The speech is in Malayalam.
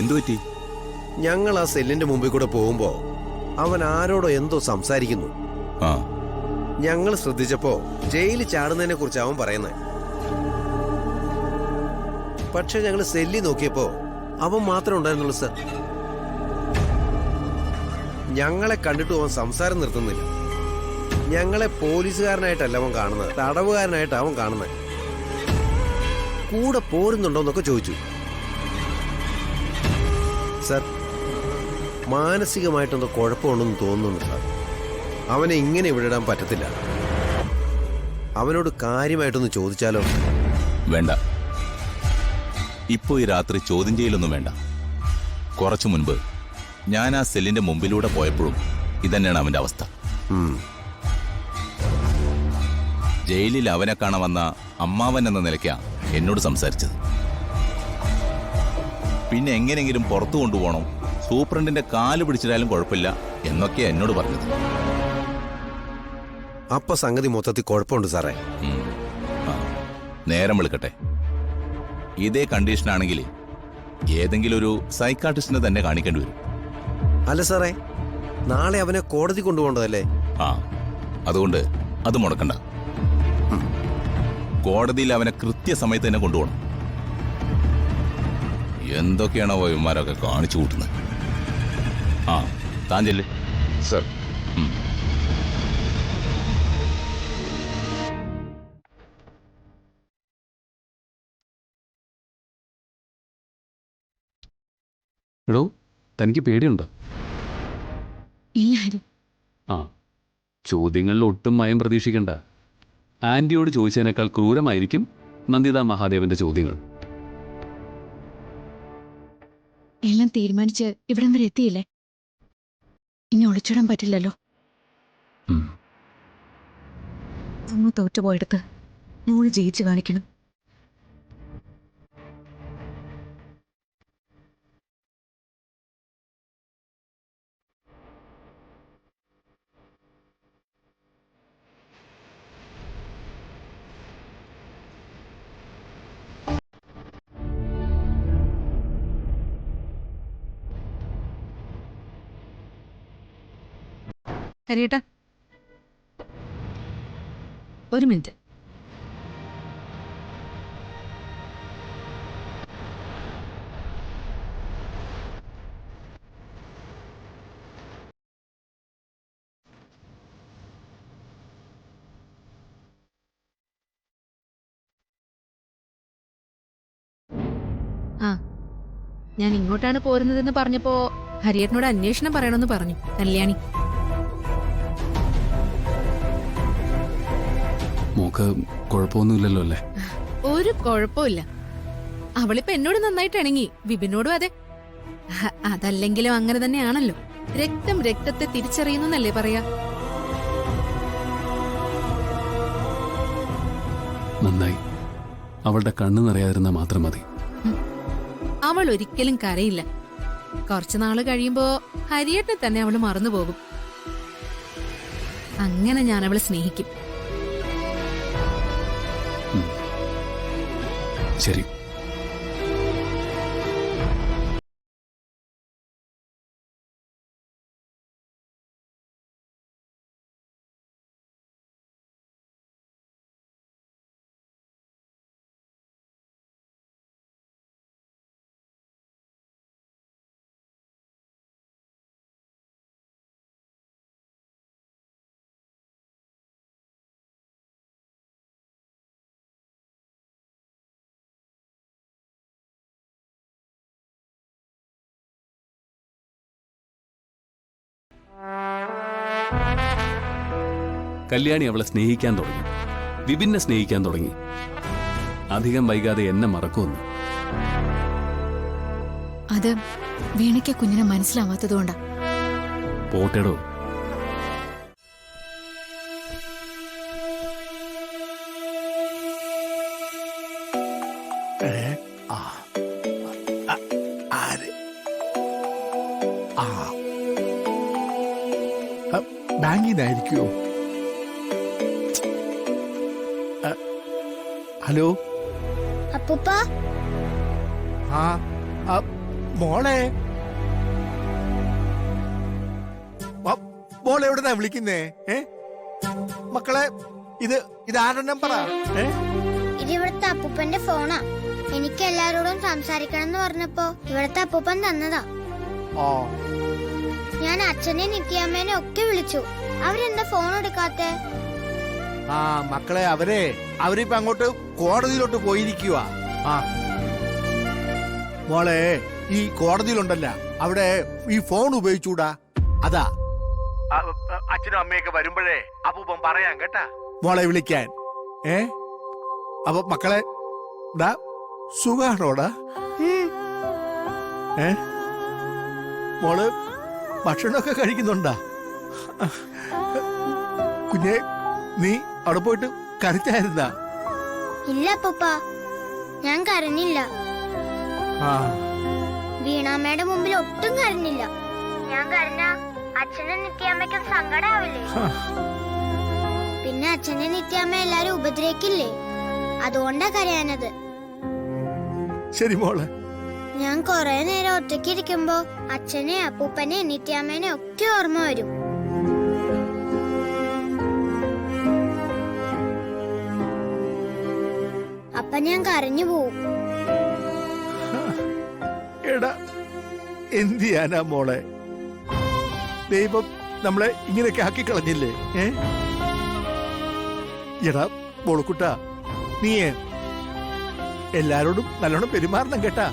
എന്തു പറ്റി? ഞങ്ങൾ ആ സെല്ലിന്റെ മുമ്പിൽ കൂടെ പോകുമ്പോ അവൻ ആരോടോ എന്തോ സംസാരിക്കുന്നു. ആ, ഞങ്ങൾ ശ്രദ്ധിച്ചപ്പോ ജയിലിൽ ചാടുന്നതിനെ കുറിച്ച് അവൻ പറയുന്നത്. പക്ഷെ ഞങ്ങൾ സെല്ലി നോക്കിയപ്പോ അവൻ മാത്രമേ ഉണ്ടായിരുന്നുള്ളൂ സർ. ഞങ്ങളെ കണ്ടിട്ട് അവൻ സംസാരം നിർത്തുന്നില്ല. ഞങ്ങളെ പോലീസുകാരനായിട്ടല്ല അവൻ കാണുന്നത്, തടവുകാരനായിട്ട് അവൻ കാണുന്നത്. കൂടെ പോരുന്നുണ്ടോന്നൊക്കെ ചോദിച്ചു. സർ, മാനസികമായിട്ടൊന്ന് കുഴപ്പമുണ്ടെന്ന് തോന്നുന്നുണ്ട് സാർ. അവനെ ഇങ്ങനെ വിടാൻ പറ്റത്തില്ല. അവനോട് കാര്യമായിട്ടൊന്ന് ചോദിച്ചാലോ? വേണ്ട. ഇപ്പോ ഈ രാത്രി ചോദ്യം ചെയ്യലൊന്നും വേണ്ട. കുറച്ചു മുൻപ് ഞാൻ ആ സെല്ലിന്റെ മുമ്പിലൂടെ പോയപ്പോഴും ഇതന്നെയാണ് അവന്റെ അവസ്ഥ. ജയിലിൽ അവനെ കാണാൻ വന്ന അമ്മാവൻ എന്ന നിലയ്ക്കാണ് എന്നോട് സംസാരിച്ചത്. പിന്നെ എങ്ങനെയെങ്കിലും പുറത്തു കൊണ്ടുപോകണം, സൂപ്രണ്ടിന്റെ കാല് പിടിച്ചിട്ടാലും കുഴപ്പമില്ല എന്നൊക്കെയാ എന്നോട് പറഞ്ഞത്. അപ്പൊ സംഗതി മൊത്തത്തിൽ കുഴപ്പമുണ്ട് സാറേ. നേരം വെളുക്കട്ടെ. ഇതേ കണ്ടീഷനാണെങ്കിൽ ഏതെങ്കിലും ഒരു സൈക്കാട്രിസ്റ്റിനെ തന്നെ കാണിക്കേണ്ടി വരും. അല്ല സാറേ, നാളെ അവനെ കോടതി കൊണ്ടുപോകേണ്ടതല്ലേ? ആ, അതുകൊണ്ട് അത് മുടക്കണ്ട. കോടതിയിൽ അവനെ കൃത്യസമയത്ത് തന്നെ കൊണ്ടുപോകണം. എന്തൊക്കെയാണോ ഇവന്മാരൊക്കെ കാണിച്ചു കൂട്ടുന്നത്. ആ, താൻ ചെല്ല് സർ. എടോ, തനിക്ക് പേടിയുണ്ടോ? ഇല്ല. ആ, ചോദ്യങ്ങളിൽ ഒട്ടും മയം പ്രതീക്ഷിക്കണ്ട. ആന്റിയോട് ചോദിച്ചതിനേക്കാൾ ക്രൂരമായിരിക്കും നന്ദിത മഹാദേവന്റെ ചോദ്യങ്ങൾ. എല്ലാം തീരുമാനിച്ച് ഇവിടം വരെ എത്തിയില്ലേ? ഇനി ഒളിച്ചിടാൻ പറ്റില്ലല്ലോ. അമ്മ തോറ്റുപോയെടുത്ത് മോള് ജയിച്ചു കാണിക്കണം. ഹരിയേട്ടാ, ഒരു മിനിറ്റ്. ആ, ഞാൻ ഇങ്ങോട്ടാണ് പോരുന്നതെന്ന് പറഞ്ഞപ്പോ ഹരിയേട്ടനോട് അന്വേഷണം പറയണമെന്ന് പറഞ്ഞു കല്യാണി. മോക്ക് കുഴപ്പമൊന്നുമില്ലല്ലോ അല്ലേ? ഒരു കുഴപ്പമില്ല. അവളിപ്പോ എന്നോട് നന്നായിട്ട് ഇണങ്ങി, വിപിനോടും അതെ. അതല്ലെങ്കിലും അങ്ങനെ തന്നെയാണല്ലോ. രക്തം രക്തത്തെ തിരിച്ചറിയുന്നല്ലേ പറയാ. നന്നായി. അവളുടെ കണ്ണു നിറയാതിരുന്നാ മാത്രം മതി. അവൾ ഒരിക്കലും കരയില്ല. കുറച്ചുനാള് കഴിയുമ്പോ ഹരിയേട്ടനെ തന്നെ അവള് മറന്നുപോകും. അങ്ങനെ ഞാൻ അവളെ സ്നേഹിക്കും. ശരി. കല്യാണി അവളെ സ്നേഹിക്കാൻ തുടങ്ങി, വിപിനെ സ്നേഹിക്കാൻ തുടങ്ങി. അധികം വൈകാതെ എന്നെ മറക്കുമെന്ന്. അത് വീണയ്ക്ക് കുഞ്ഞിനെ മനസ്സിലാവാത്തതുകൊണ്ടാ. പോട്ടെടോ. ബാങ്കിന്നായിരിക്കുമോ? ഹലോ അപ്പൂപ്പ, ആ മോളെ മോളെ എവിടുന്നാ വിളിക്കുന്നേ? മക്കളെ ഇത് ആരുടെ നമ്പറാ? ഇത് ഇവിടുത്തെ അപ്പൂപ്പന്റെ ഫോണാ. എനിക്ക് എല്ലാരോടും സംസാരിക്കണം എന്ന് പറഞ്ഞപ്പോ ഇവിടുത്തെ അപ്പൂപ്പൻ തന്നതാ. ഞാൻ അച്ഛനെ നിത്യാമ്മേനെ ഒക്കെ വിളിച്ചു. അവരെന്താ ഫോൺ എടുക്കാത്തെ? മക്കളെ അവരിപ്പോ അങ്ങോട്ട് കോടതിയിലോട്ട് പോയിരിക്കുക. മോളെ ഈ കോടതിയിലുണ്ടല്ല, അവിടെ ഈ ഫോൺ ഉപയോഗിച്ചൂടാ. അതാ അച്ഛനും അമ്മയൊക്കെ വരുമ്പോഴേ അപ്പൂപ്പൻ പറയാൻ കേട്ടാ മോളെ വിളിക്കാൻ. അപ്പൊ മക്കളെ സുഖാണോടാ? മോള് ഭക്ഷണമൊക്കെ കഴിക്കുന്നുണ്ടാ? കുഞ്ഞെ നീ അവിടെ പോയിട്ട് കരച്ചായിരുന്നാ? ഇല്ല അപ്പൂപ്പ, ഞാൻ കരഞ്ഞില്ല. വീണാമ്മയുടെ മുമ്പിൽ ഒട്ടും കരഞ്ഞില്ല. ഞാൻ കരഞ്ഞ അച്ഛനും നിത്യാമ്മയ്ക്കും സങ്കടാവില്ലേ? പിന്നെ അച്ഛനെ നിത്യാമ്മ എല്ലാരും ഉപദ്രവിക്കില്ലേ? അതുകൊണ്ടാ കരയാനത്. ശരി മോളെ. ഞാൻ കൊറേ നേരം ഒറ്റയ്ക്കിരിക്കുമ്പോ അച്ഛനെ അപ്പൂപ്പനെ നിത്യാമ്മേനെ ഒക്കെ ഓർമ്മ വരും. അപ്പൊ ഞാൻ കരഞ്ഞു പോവും. എടാ എന്ത് ചെയ്യാനാ മോളെ, ദൈവം നമ്മളെ ഇങ്ങനെയൊക്കെ ആക്കി കളഞ്ഞില്ലേ? എടാ മോളുക്കുട്ടാ, നീ എല്ലാരോടും നല്ലോണം പെരുമാറണം കേട്ടാ.